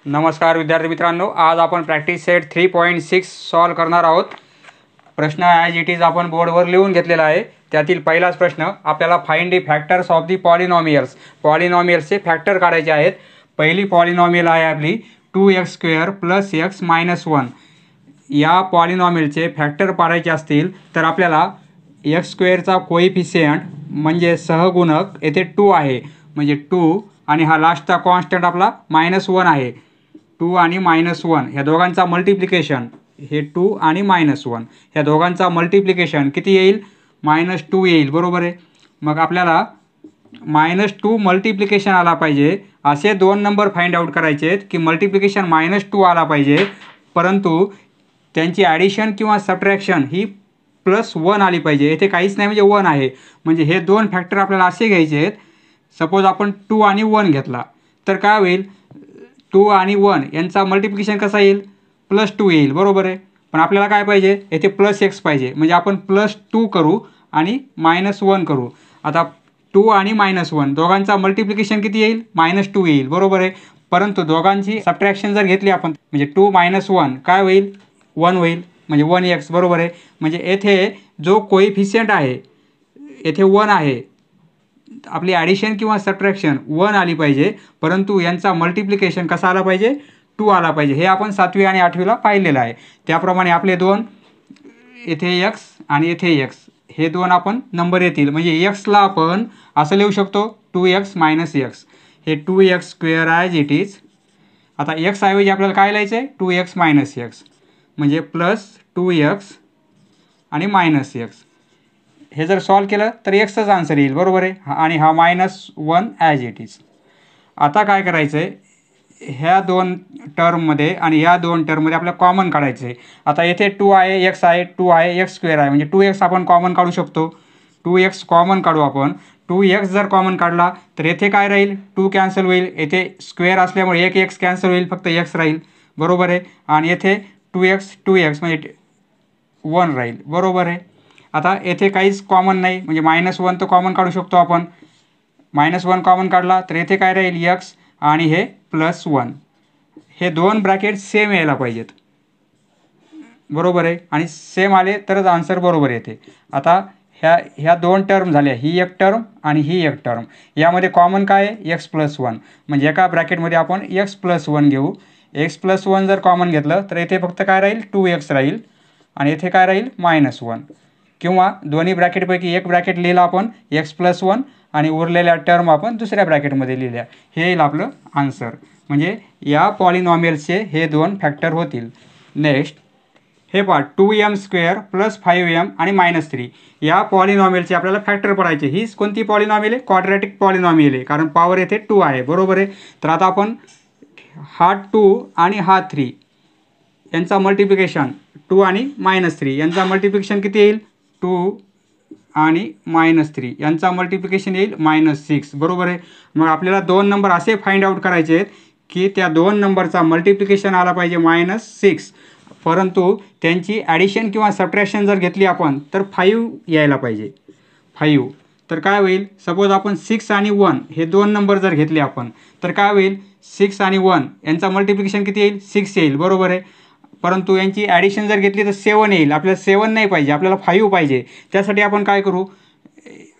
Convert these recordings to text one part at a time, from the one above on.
नमस्कार विद्यार्थी मित्रांनो, आज आपण प्रॅक्टिस सेट 3.6 सॉल्व करणार आहोत। प्रश्न ॲज इट इज आपण बोर्डवर लिहून घेतलेला आहे। त्यातील पहिलाच प्रश्न आपल्याला find the factors of the polynomials, पॉलिनॉमियल्सचे फॅक्टर काढायचे आहेत। पहिली पॉलिनॉमियल आहे आपली 2x² + x - 1। या पॉलिनॉमियलचे फॅक्टर पाडायचे असतील तर आपल्याला x² चा कोएफिशियंट म्हणजे सहगुणक येथे 2 आहे, म्हणजे 2 आणि हा लास्टचा कॉन्स्टंट आपला -1 आहे। 2 आणि -1 ह्या दोघांचा मल्टिप्लिकेशन, हे 2 आणि -1 ह्या दोघांचा मल्टिप्लिकेशन किती येईल? -2 येईल, बरोबर आहे। मग आपल्याला -2 मल्टिप्लिकेशन आला पाहिजे। असे दोन नंबर फाइंड आउट करायचे आहेत की मल्टिप्लिकेशन -2 आला पाहिजे, परंतु त्यांची ॲडिशन किंवा सबट्रॅक्शन ही +1 आली पाहिजे। येथे काहीच नाही, म्हणजे 1 आहे। म्हणजे हे दोन फॅक्टर आपल्याला असे घ्यायचे आहेत। सपोज आपण 2 आणि 1 घेतला तर काय होईल? 2 आणि 1 यांचा मल्टिप्लिकेशन कसा येईल? +2 येईल, बरोबर आहे। पण आपल्याला काय पाहिजे? येथे +x पाहिजे, म्हणजे आपण +2 करू आणि -1 करू। आता 2 आणि -1 दोघांचा मल्टिप्लिकेशन किती येईल? -2 येईल, बरोबर आहे। परंतु दोघांची सबट्रॅक्शन जर घेतली आपण, म्हणजे 2 - 1 काय होईल? 1 होईल, म्हणजे 1x, बरोबर आहे। म्हणजे येथे जो कोएफिशियंट आहे येथे 1 आहे। आपली ॲडिशन किंवा सबट्रॅक्शन 1 आली पाहिजे, परंतु यांचा मल्टिप्लिकेशन कसा आला पाहिजे? 2 आला पाहिजे। हे आपण 7वी आणि 8वीला पाहिलेलं आहे। त्याप्रमाणे आपले दोन येथे x आणि येथे x हे दोन आपण नंबर येतील। म्हणजे x ला आपण असं लिहू शकतो 2x - x, हे 2x² ॲज इट इज। आता x ऐवजी आपल्याला काय लिहायचं आहे? 2x - x, म्हणजे +2x आणि -x। हे जर सॉल्व केलं तर xचाच आन्सर येईल, बरोबर आहे। आणि हा -1 ॲज इट इज। आता काय करायचं आहे? ह्या दोन टर्ममध्ये आणि ह्या दोन टर्ममध्ये आपल्याला कॉमन काढायचं आहे। आता येथे 2 आहे, x आहे, 2 आहे, x² आहे, म्हणजे 2x आपण कॉमन काढू शकतो। 2x कॉमन काढू आपण। 2x जर कॉमन काढला तर येथे काय राहील? 2 कॅन्सल होईल, येथे स्क्वेअर असल्यामुळे एक x कॅन्सल होईल, फक्त x राहील, बरोबर आहे। आणि येथे 2x म्हणजे 1 राहील, बरोबर आहे। आता येथे काहीच कॉमन नाही, म्हणजे -1 तर कॉमन काढू शकतो आपण। -1 कॉमन काढला तर येथे काय राहील? x आणि हे +1। हे दोन ब्रॅकेट सेम यायला पाहिजेत, बरोबर आहे। आणि सेम आले तरच आन्सर बरोबर येते। आता ह्या दोन टर्म झाल्या, ही एक टर्म आणि ही एक टर्म। यामध्ये कॉमन काय आहे? x + 1, म्हणजे एका ब्रॅकेटमध्ये आपण x + 1 घेऊ। x + 1 जर कॉमन घेतलं तर येथे फक्त काय राहील? 2x राहील आणि येथे काय राहील? -1। किंवा दोन्ही ब्रॅकेटपैकी एक ब्रॅकेट लिहिला आपण x + 1 आणि उरलेल्या टर्म आपण दुसऱ्या ब्रॅकेटमध्ये लिहिल्या, हे येईल आपलं आन्सर। म्हणजे या पॉलिनॉमियल्सचे हे दोन फॅक्टर होतील। नेक्स्ट हे पहा, 2m² + 5m आणि -3 या पॉलिनॉमियलचे आपल्याला फॅक्टर पडायचे। ही कोणती पॉलिनॉमियल आहे? क्वाड्रॅटिक पॉलिनॉमियल आहे, कारण पॉवर येथे 2 आहे, बरोबर आहे। तर आता आपण हा 2 आणि हा 3 यांचा मल्टिप्लिकेशन, 2 आणि -3 यांचा मल्टिप्लिकेशन किती येईल? 2 आणि -3 यांचा मल्टिप्लिकेशन येईल -6, बरोबर आहे। मग आपल्याला दोन नंबर असे फाइंड आउट करायचे आहेत की त्या दोन नंबरचा मल्टिप्लिकेशन आला पाहिजे -6, परंतु त्यांची ॲडिशन किंवा सबट्रॅक्शन जर घेतली आपण तर 5 यायला पाहिजे। 5 तर काय होईल? सपोज आपण 6 आणि 1 हे दोन नंबर जर घेतले आपण तर काय होईल? 6 आणि 1 यांचा मल्टिप्लिकेशन किती येईल? 6 येईल, बरोबर आहे। परंतु यांची ॲडिशन जर घेतली तर 7 येईल। आपल्याला 7 नाही पाहिजे, आपल्याला 5 पाहिजे। त्यासाठी आपण काय करू?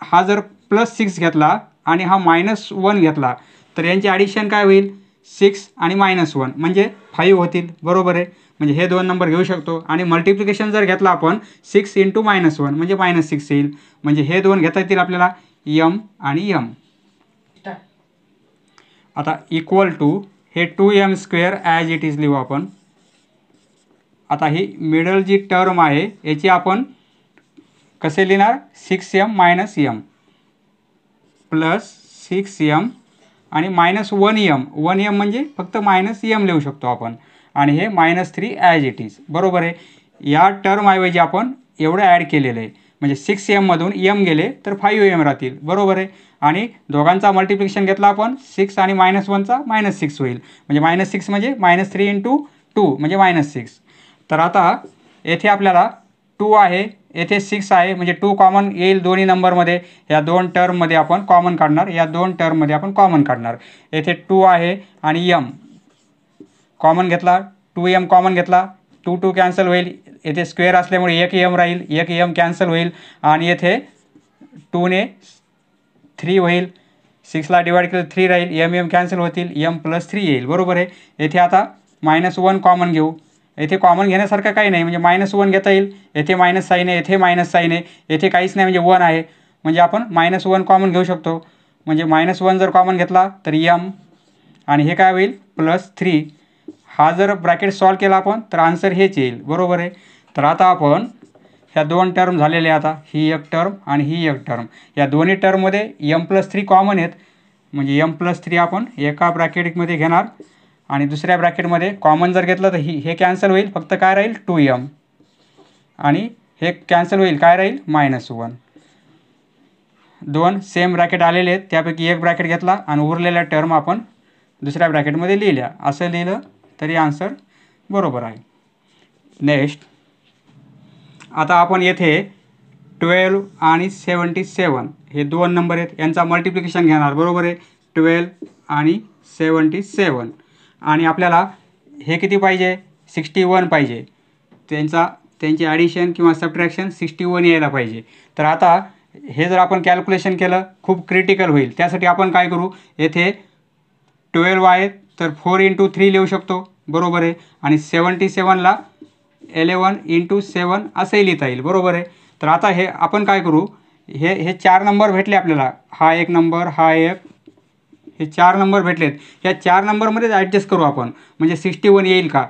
हा जर +6 घेतला आणि हा -1 घेतला तर यांची ॲडिशन काय होईल? 6 आणि -1 म्हणजे 5 होतील, बरोबर आहे। म्हणजे हे दोन नंबर घेऊ शकतो। आणि मल्टिप्लिकेशन जर घेतला आपण 6 × -1 म्हणजे -6 येईल। म्हणजे हे दोन घेता येतील आपल्याला, m आणि m। आता इक्वल टू हे 2m² ॲज इट इज लिहू आपण। आता ही मिडल जी टर्म आहे याची आपण कसे लिहिणार? 6m - m +6m आणि -1m, 1m म्हणजे फक्त -m लिहू शकतो आपण। आणि हे -3 ॲज इट इज, बरोबर आहे। या टर्मऐवजी आपण एवढं ॲड केलेलं आहे, म्हणजे 6m मधून m गेले तर 5m राहतील, बरोबर आहे। आणि दोघांचा मल्टिप्लिकेशन घेतला आपण 6 आणि -1चा -6 होईल, म्हणजे -6 म्हणजे -3 × 2 म्हणजे -6। तर आता येथे आपल्याला 2 आहे, येथे 6 आहे, म्हणजे 2 कॉमन येईल दोन्ही नंबरमध्ये। या दोन टर्ममध्ये आपण कॉमन काढणार, या दोन टर्ममध्ये आपण कॉमन काढणार। येथे 2 आहे आणि m कॉमन घेतला, 2m कॉमन घेतला, 2 कॅन्सल होईल, येथे स्क्वेअर असल्यामुळे 1m राहील, 1m कॅन्सल होईल आणि येथे 2ने 3 होईल, 6ला डिवाइड केलं 3 राहील, m कॅन्सल होतील, m+3 येईल. बरोबर आहे. येथे आता -1 कॉमन घेऊ. येथे कॉमन घेण्यासारखं काही नाही, म्हणजे -1 घेता येईल. येथे मायनस साईन आहे, येथे मायनस साईन आहे, येथे काहीच नाही म्हणजे 1 आहे, म्हणजे आपण -1 कॉमन घेऊ शकतो. म्हणजे -1 जर कॉमन घेतला तर m आणि हे काय होईल +3. हा जर ब्रॅकेट सॉल्व केला आपण तर आन्सर हेच येईल. बरोबर आहे. तर आता आपण ह्या 2 टर्म झालेल्या, आता ही एक टर्म आणि ही एक टर्म, या दोन्ही टर्ममध्ये m+3 कॉमन आहेत, म्हणजे m+3 आपण एका ब्रॅकेटमध्ये घेणार आणि दुसऱ्या ब्रॅकेटमध्ये कॉमन जर घेतलं तर हे कॅन्सल होईल, फक्त काय राहील 2m आणि हे कॅन्सल होईल, काय राहील -1. 2 सेम ब्रॅकेट आलेले आहेत, त्यापैकी एक ब्रॅकेट घेतला आणि उरलेल्या टर्म आपण दुसऱ्या ब्रॅकेटमध्ये लिहिल्या. असं लिहिलं तरी आन्सर बरोबर आहे. नेक्स्ट, आता आपण येथे 12 आणि 77 हे 2 नंबर आहेत, यांचा मल्टिप्लिकेशन घेणार. बरोबर आहे. 12 आणि 77 आणि आपल्याला हे किती पाहिजे, 61 पाहिजे. त्यांची ॲडिशन किंवा सबट्रॅक्शन 61 यायला पाहिजे. तर आता हे जर आपण कॅल्क्युलेशन केलं खूप क्रिटिकल होईल. त्यासाठी आपण काय करू, येथे 12 आहे तर 4 × 3 लिहू शकतो. बरोबर आहे. आणि 77ला 11 × 7 असंही लिहिता येईल. बरोबर आहे. तर आता हे आपण काय करू, हे 4 नंबर भेटले आपल्याला, हा एक नंबर, हा एक, हे 4 नंबर भेटलेत, ह्या 4 नंबरमध्येच ॲडजस्ट करू आपण, म्हणजे 61 येईल का.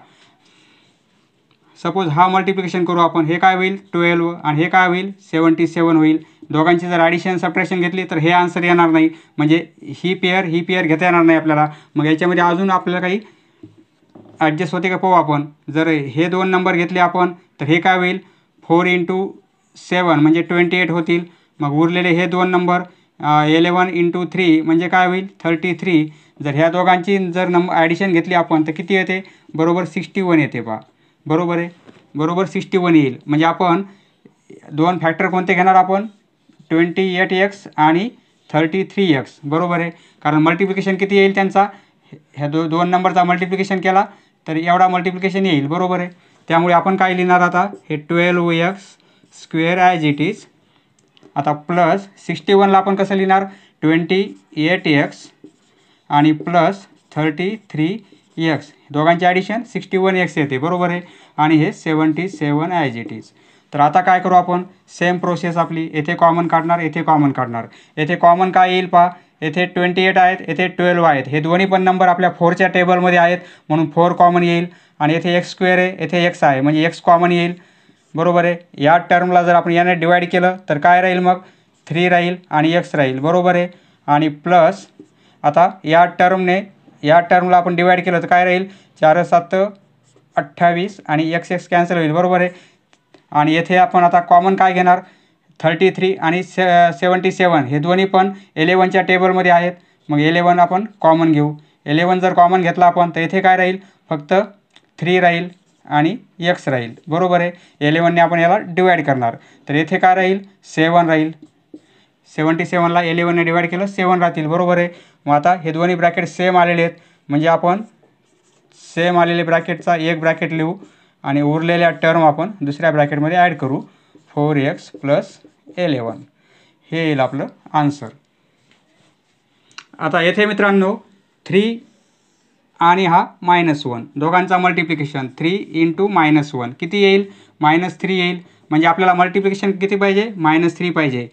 सपोज हा मल्टिप्लिकेशन करू आपण, हे काय होईल 12 आणि हे काय होईल 77 होईल. दोघांची जर ॲडिशन सबट्रॅक्शन घेतली तर हे आन्सर येणार नाही, म्हणजे ही पेअर घेता येणार नाही आपल्याला. मग याच्यामध्ये अजून आपल्याला काही ॲडजस्ट होते का पाहू आपण. जर हे 2 नंबर घेतले आपण तर हे काय होईल 4 × 7 म्हणजे 28 होतील. मग उरलेले हे 2 नंबर 11 × 3 म्हणजे काय होईल 33. जर ह्या दोघांची जर ॲडिशन घेतली आपण तर किती येते, बरोबर 61 येते पहा. बरोबर आहे. बरोबर 61 येईल. म्हणजे आपण 2 फॅक्टर कोणते घेणार आपण, 28x आणि 33x. बरोबर आहे. कारण मल्टिप्लिकेशन किती येईल त्यांचा, ह्या 2 नंबरचा मल्टिप्लिकेशन केला तर एवढा मल्टिप्लिकेशन येईल. बरोबर आहे. त्यामुळे आपण काय लिहिणार आता, हे 12x² ॲज इट इज. आता प्लस 61ला आपण कसं लिहिणार, 28x आणि प्लस 33x, दोघांची ॲडिशन 61x येते. बरोबर आहे. आणि हे 77 ॲज इट इज. तर आता काय करू आपण, सेम प्रोसेस आपली, येथे कॉमन काढणार, येथे कॉमन काढणार. येथे कॉमन काय येईल पहा, येथे 28 आहेत, येथे 12 आहेत, हे दोन्ही पण नंबर आपल्या 4च्या टेबलमध्ये आहेत म्हणून 4 कॉमन येईल. आणि येथे x² आहे, येथे x आहे, म्हणजे x कॉमन येईल. बरोबर आहे. या टर्मला जर आपण याने डिवाइड केलं तर काय राहील, मग 3 राहील आणि x राहील. बरोबर आहे. आणि प्लस आता या टर्मला आपण डिवाइड केलं तर काय राहील, 4 7 28 आणि x कॅन्सल होईल. बरोबर आहे. आणि येथे आपण आता कॉमन काय घेणार, 33 आणि 77 हे दोन्ही पण 11च्या टेबलमध्ये आहेत, मग 11 आपण कॉमन घेऊ. 11 जर कॉमन घेतला आपण तर येथे काय राहील, फक्त 3 राहील आणि x राहील. बरोबर आहे. 11ने आपण याला डिवाइड करणार तर येथे काय राहील 7 राहील. 77ला 11ने डिवाइड केलं 7 राहतील. बरोबर आहे. मग आता हे दोन्ही ब्रॅकेट सेम आलेले आहेत, म्हणजे आपण सेम आलेले ब्रॅकेटचा एक ब्रॅकेट लिहू आणि उरलेल्या टर्म आपण दुसऱ्या ब्रॅकेटमध्ये ॲड करू. 4x + 11 हे येईल आपलं आन्सर. आता येथे मित्रांनो 3 आणि हा -1 दोघांचा मल्टिप्लिकेशन 3 × -1 किती येईल, -3 येईल. म्हणजे आपल्याला मल्टिप्लिकेशन किती पाहिजे, -3 पाहिजे.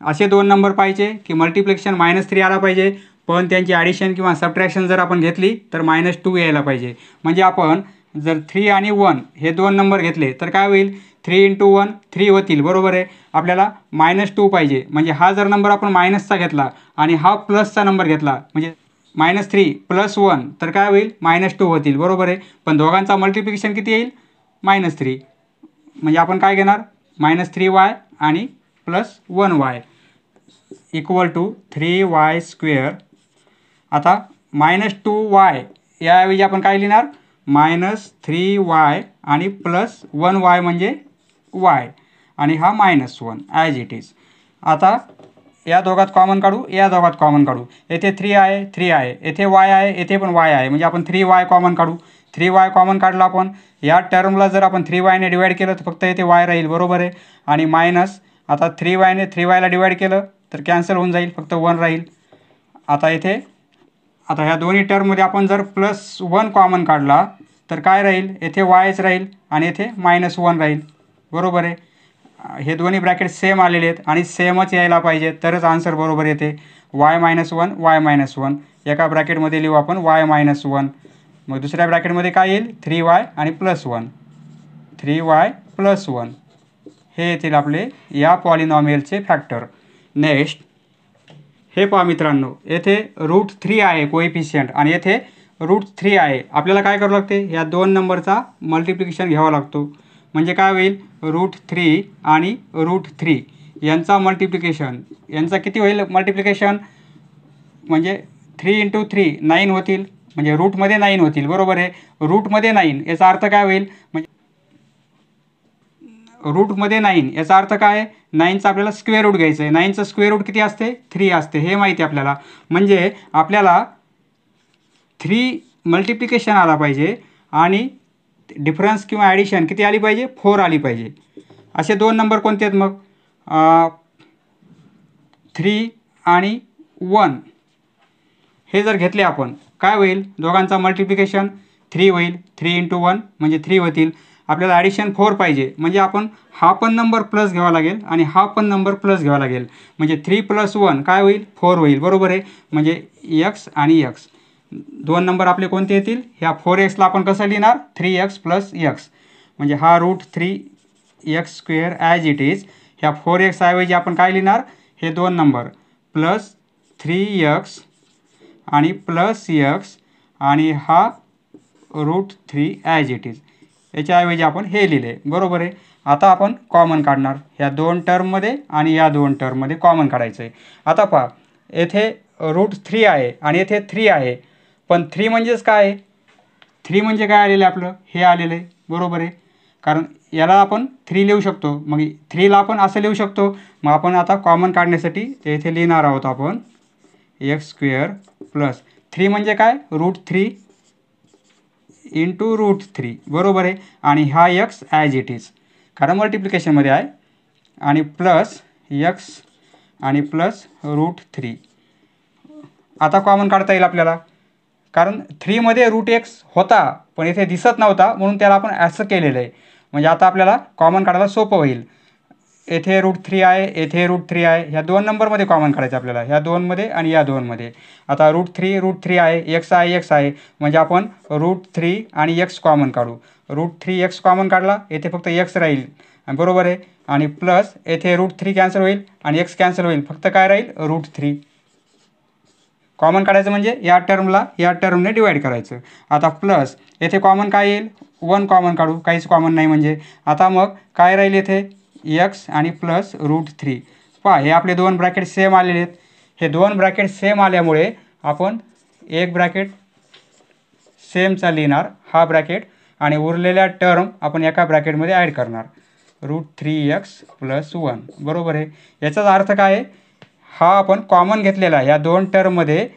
असे 2 नंबर पाहिजे की मल्टिप्लिकेशन -3 आला पाहिजे, पण त्यांची ॲडिशन किंवा सबट्रॅक्शन जर आपण घेतली तर -2 यायला पाहिजे. म्हणजे आपण जर 3 आणि 1 हे 2 नंबर घेतले तर काय होईल, 3 × 1 3 होतील. बरोबर आहे. आपल्याला -2 पाहिजे, म्हणजे हा जर नंबर आपण मायनसचा घेतला आणि हा प्लसचा नंबर घेतला म्हणजे -3 + 1 तर काय होईल -2 होतील. बरोबर आहे. पण दोघांचा मल्टिप्लिकेशन किती येईल -3, म्हणजे आपण काय घेणार -3y आणि +1y = 3y². आता -2y याऐवजी आपण काय लिहिणार, -3y आणि +1y म्हणजे y आणि हा -1 ॲज इट इज. आता या दोघात कॉमन काढू, या दोघात कॉमन काढू. येथे 3 आहे, 3 आहे, येथे y आहे, येथे पण y आहे, म्हणजे आपण 3y कॉमन काढू. 3y कॉमन काढला आपण, या टर्मला जर आपण 3y ने डिवाइड केलं तर फक्त इथे y राहील, बरोबर आहे. आणि मायनस आता 3y ने 3y ला डिवाइड केलं तर कॅन्सल होऊन जाईल, फक्त 1 राहील. आता इथे आता ह्या दोन्ही टर्ममध्ये आपण जर +1 कॉमन काढला तर काय राहील, येथे yच राहील आणि येथे -1 राहील, बरोबर आहे. हे दोन्ही ब्रॅकेट सेम आलेले आहेत आणि सेमच यायला पाहिजे तरच आन्सर बरोबर येते. y -1 y -1 एका ब्रॅकेटमध्ये लिहू आपण y -1. मग दुसऱ्या ब्रॅकेटमध्ये काय येईल, 3y आणि +1, 3y + 1 हे येतील आपले या पॉलिनॉमियलचे फॅक्टर. नेक्स्ट हे पहा मित्रांनो, येथे √3 आहे कोएफिशियंट आणि येथे √3 आहे. आपल्याला काय करावं लागते, या 2 नंबरचा मल्टिप्लिकेशन घ्यावा लागतो. म्हणजे काय होईल, √3 आणि √3 यांचा मल्टिप्लिकेशन, यांचा किती होईल मल्टिप्लिकेशन, म्हणजे 3 × 3 9 होतील, म्हणजे रूटमध्ये 9 होतील, बरोबर आहे. रूटमध्ये 9 याचा अर्थ काय होईल, म्हणजे रूटमध्ये 9 याचा अर्थ काय, 9चा आपल्याला स्क्वेअर रूट घ्यायचं आहे. 9चं स्क्वेअर रूट किती असते, 3 असते, हे माहिती आहे आपल्याला. म्हणजे आपल्याला 3 मल्टिप्लिकेशन आला पाहिजे आणि डिफरन्स किंवा ॲडिशन किती आली पाहिजे, 4 आली पाहिजे. असे 2 नंबर कोणते आहेत मग, 3 आणि 1 हे जर घेतले आपण काय होईल, दोघांचा मल्टिप्लिकेशन 3 होईल, 3 × 1 म्हणजे 3 होतील. आपल्याला ॲडिशन 4 पाहिजे, म्हणजे आपण हा पण नंबर प्लस घ्यावा लागेल आणि हा पण नंबर प्लस घ्यावा लागेल. म्हणजे 3 + 1 काय होईल, 4 होईल, बरोबर आहे. म्हणजे x आणि x 2 नंबर आपले कोणते येतील, ह्या 4x ला आपण कसं लिहिणार, 3x + x, म्हणजे हा √3x² ॲज इट इज. ह्या 4x ऐवजी आपण काय लिहिणार, हे 2 नंबर +3x आणि +x आणि हा √3 ॲज इट इज. याच्याऐवजी आपण हे लिहिले, बरोबर आहे. आता आपण कॉमन काढणार, ह्या 2 टर्ममध्ये आणि या 2 टर्ममध्ये कॉमन काढायचं आहे. आता पहा, येथे √3 आहे आणि येथे 3 आहे, पण 3 म्हणजेच काय, 3 म्हणजे काय आलेलं आहे आपलं, हे आलेलं आहे, बरोबर आहे. कारण याला आपण 3 लिहू शकतो, मग 3ला आपण असं लिहू शकतो. मग आपण आता कॉमन काढण्यासाठी येथे लिहिणार आहोत आपण x² + 3 म्हणजे काय, √3 × √3, बरोबर आहे. आणि हा x ॲज इट इज, कारण मल्टिप्लिकेशनमध्ये आहे, आणि प्लस x आणि प्लस √3. आता कॉमन काढता येईल आपल्याला, कारण 3 मध्ये √x होता पण इथे दिसत नव्हता म्हणून त्याला आपण असं केलेलं आहे. म्हणजे आता आपल्याला कॉमन काढायला सोपं होईल. येथे √3 आहे, येथे √3 आहे, ह्या 2 नंबरमध्ये कॉमन काढायचं आपल्याला, ह्या 2मध्ये आणि या 2मध्ये. आता √3 आहे, x आहे, म्हणजे आपण √3 आणि x कॉमन काढू. √3x कॉमन काढला, येथे फक्त x राहील, बरोबर आहे. आणि प्लस येथे √3 कॅन्सल होईल आणि x कॅन्सल होईल, फक्त काय राहील, √3. कॉमन काढायचं म्हणजे या टर्मला या टर्मने डिवाइड करायचं. आता प्लस येथे कॉमन काय येईल, 1 कॉमन काढू, काहीच कॉमन नाही म्हणजे. आता मग काय राहील येथे, x आणि प्लस √3. पहा, हे आपले 2 ब्रॅकेट सेम आलेले आहेत. हे 2 ब्रॅकेट सेम आल्यामुळे आपण एक ब्रॅकेट सेमचा लिहिणार, हा ब्रॅकेट, आणि उरलेल्या टर्म आपण एका ब्रॅकेटमध्ये ॲड करणार, √3x + 1, बरोबर आहे. याचाच अर्थ काय आहे, हा आपण कॉमन घेतलेला आहे, या 2 टर्ममध्ये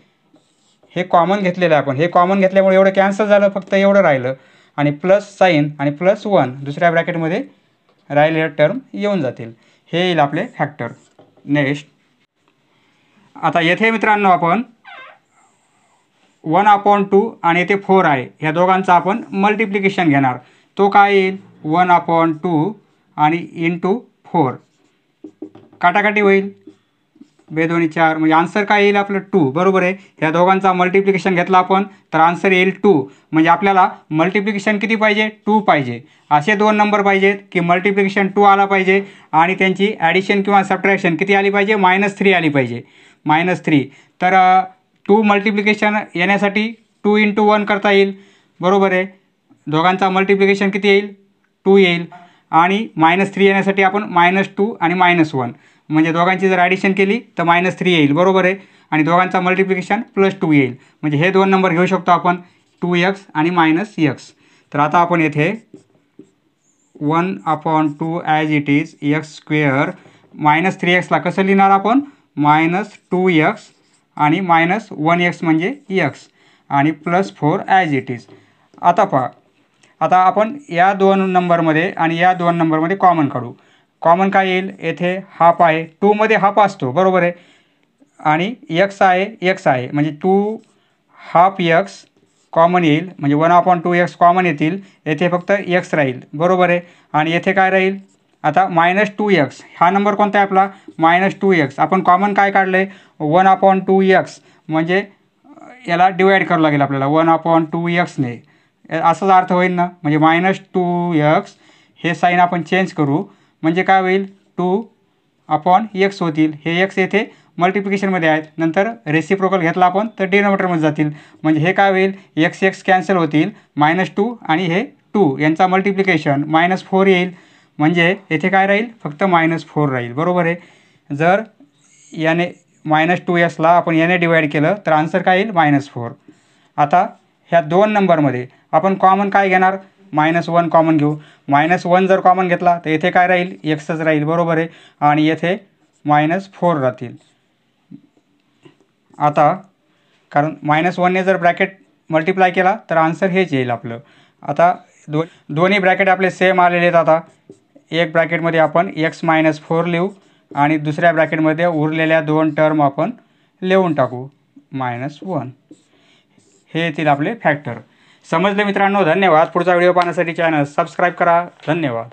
हे कॉमन घेतलेलं आहे आपण. हे कॉमन घेतल्यामुळे एवढं कॅन्सल झालं, फक्त एवढं राहिलं, आणि प्लस साईन आणि +1 दुसऱ्या ब्रॅकेटमध्ये राहिलेल्या टर्म येऊन जातील. हे येईल आपले फॅक्टर. नेक्स्ट आता येथे मित्रांनो आपण 1/2 आणि येथे 4 आहे, ह्या दोघांचा आपण मल्टिप्लिकेशन घेणार. तो काय येईल, 1/2 आणि × 4, काटाकाटी होईल, 2 × 4, म्हणजे आन्सर काय येईल आपलं 2, बरोबर आहे. ह्या दोघांचा मल्टिप्लिकेशन घेतला आपण तर आन्सर येईल 2. म्हणजे आपल्याला मल्टिप्लिकेशन किती पाहिजे, 2 पाहिजे. असे 2 नंबर पाहिजेत की मल्टिप्लिकेशन 2 आला पाहिजे आणि त्यांची ॲडिशन किंवा सबट्रॅक्शन किती आली पाहिजे, -3 आली पाहिजे, -3. तर 2 मल्टिप्लिकेशन येण्यासाठी 2 × 1 करता येईल, बरोबर आहे. दोघांचा मल्टिप्लिकेशन किती येईल, 2 येईल. आणि -3 येण्यासाठी आपण -2 आणि -1, म्हणजे दोघांची जर ॲडिशन केली तर -3 येईल, बरोबर आहे. आणि दोघांचा मल्टिप्लिकेशन +2 येईल, म्हणजे हे 2 नंबर घेऊ शकतो आपण, 2x आणि -x. तर आता आपण येथे 1/2 as it is x², -3x ला कसं लिहिणार आपण, -2x आणि -1x म्हणजे x, आणि +4 ॲज इट इज. आता पहा, आता आपण या 2 नंबरमध्ये आणि या 2 नंबरमध्ये कॉमन काढू. कॉमन काय येईल, येथे हाफ आहे, 2 मध्ये हाफ असतो बरोबर आहे, आणि एक्स आहे, एक्स आहे, म्हणजे 2 हाफ एक्स कॉमन येईल, म्हणजे 1/2x कॉमन येतील. येथे फक्त एक्स राहील बरोबर आहे, आणि येथे काय राहील, आता -2x. हा नंबर कोणता आहे आपला, -2x. आपण कॉमन काय काढलं आहे, 1/2x, म्हणजे याला डिवाईड करावं लागेल आपल्याला 1/2xने. असाच अर्थ होईल ना, म्हणजे -2x हे साईन आपण चेंज करू, म्हणजे काय होईल, 2/x होतील. हे एक्स येथे मल्टिप्लिकेशनमध्ये आहेत, नंतर रेसिप्रोकल घेतला आपण तर डिनोमिनेटरमध्ये जातील, म्हणजे हे काय होईल, एक्स एक्स कॅन्सल होतील, -2 आणि हे 2 यांचा मल्टिप्लिकेशन -4 येईल, म्हणजे येथे काय राहील, फक्त -4 राहील बरोबर आहे. जर याने -2xला आपण याने डिवाईड केलं तर आन्सर काय येईल, -4. आता ह्या 2 नंबरमध्ये आपण कॉमन काय घेणार, -1 कॉमन घेऊ. -1 जर कॉमन घेतला तर येथे काय राहील, एक्सच राहील बरोबर आहे, आणि येथे -4 राहतील. आता कारण -1ने जर ब्रॅकेट मल्टिप्लाय केला तर आन्सर हेच येईल आपलं. आता दोन्ही ब्रॅकेट आपले सेम आलेले आहेत. आता एक ब्रॅकेटमध्ये आपण x-4 लिहू आणि दुसऱ्या ब्रॅकेटमध्ये उरलेल्या 2 टर्म आपण लिहून टाकू -1. हे येतील आपले फॅक्टर. समजले मित्रांनो, धन्यवाद. पुढचा व्हिडिओ पाहण्यासाठी चॅनल सबस्क्राईब करा. धन्यवाद.